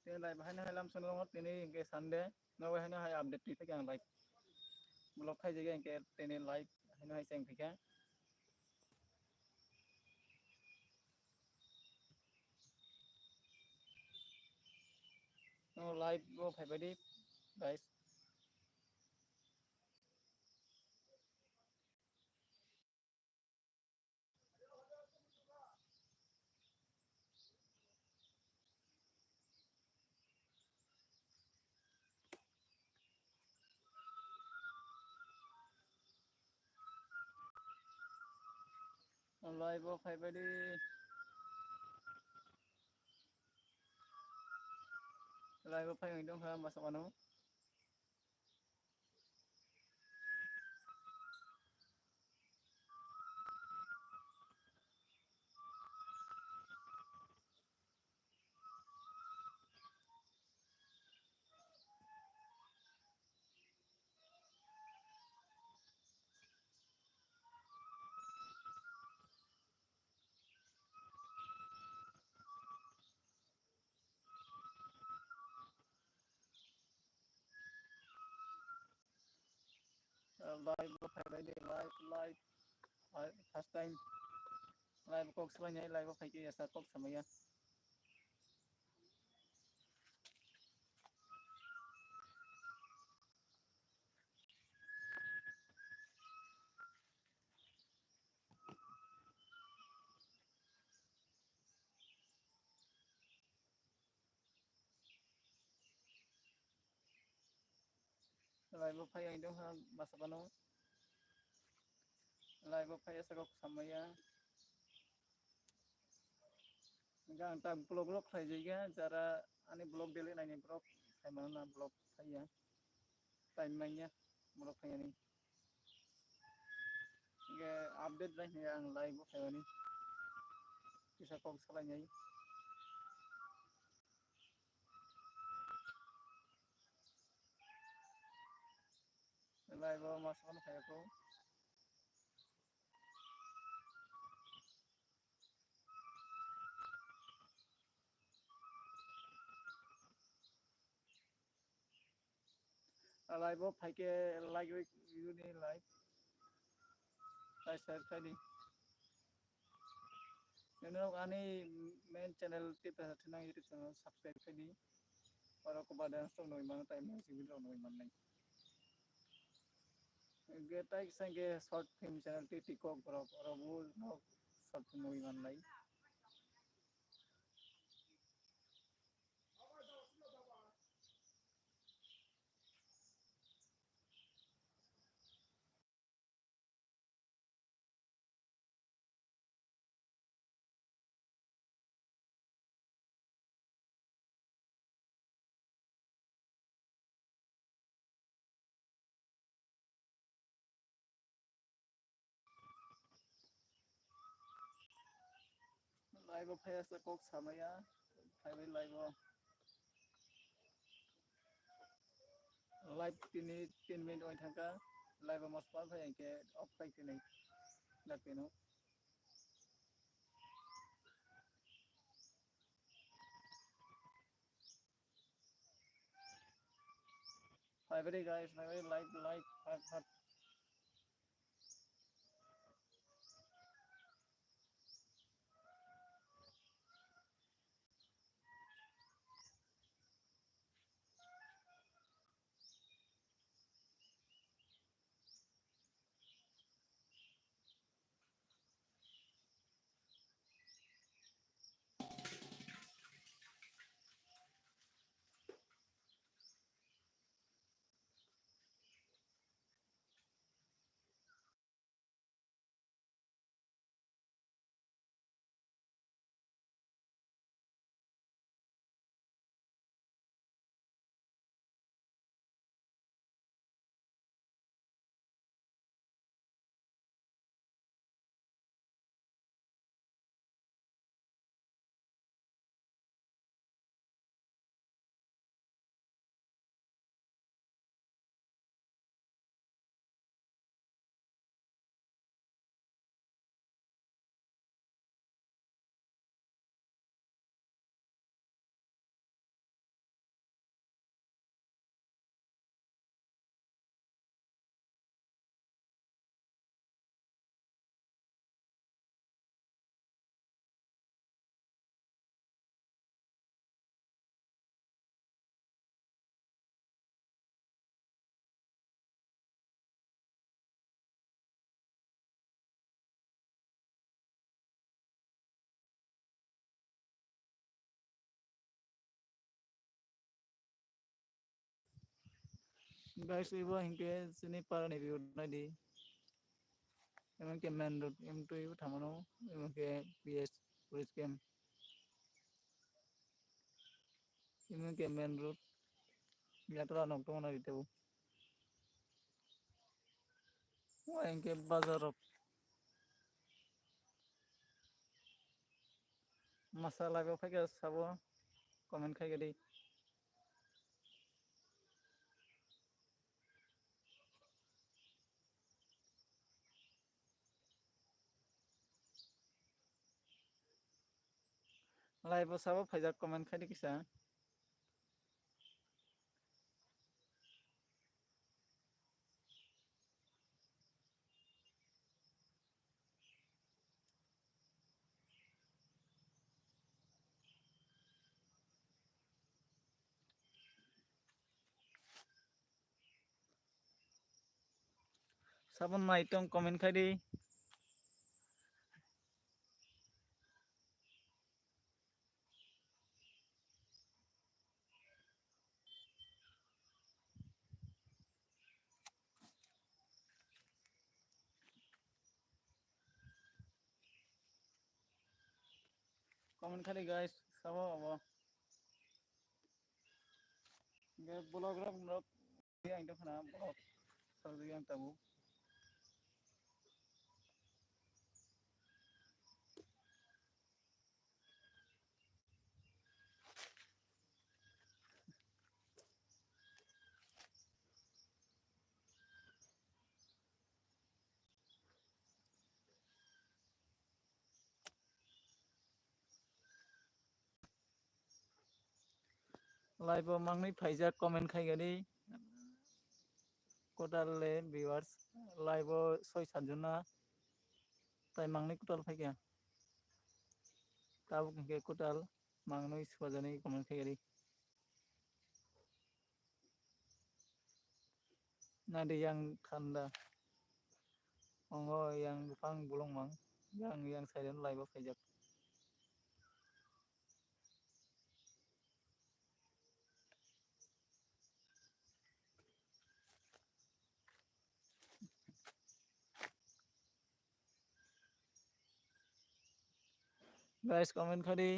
Tên lại hay hay làm xong tên này cái Sunday nó hay update tí cái like blog hay gì cái tên này like hay xem cái nó live nó phải đi guys nó live nó phải đi live nó phải người đông hơn masuk ano live nó phải đi live first time live kok semuanya live phải cái start kok semuanya live phải người đông hơn masuk ano live phải kok semuanya enggak entah blog saya juga cara ani blog delete ini blog saya mana blog saya timeline-nya blog saya ini enggak update lah yang live saya ini bisa kok salahnya live masuk saya tuh live phải cái like view đi live share phải đi nếu ani main channel kita tenang YouTube channel subscribe phải đi para kepada stone noi mang time sih video noi mang nai kita sange short film channel TikTok para bu no short film noi mang nai live phải kok sama ya phải live 3 minit oin thangka live mas pa phải cái off phải cái này đặt cái nó phải đi guys phải live phải guys ibu hingke sini parani view na di emang ke main road em tu ibu thamano emang ke PS police camp emang ke main road yatra nok to na ditebu hingke bazar masala go phake sabo comment khai di live sabo phaijak comment khai di kisa sabon naitong comment khai di comment khai di guys sabo abo ge blog rok nok yang to khana blog sarju yang tabu live mangni phaijak comment khai gadi total viewers live 6-7 jona tai mangni total phaikia tabu ke total mangnoi swajani comment khai gadi nadi yang khanda ongo yang bufang bulong mang yang silent live phaijak guys comment khai di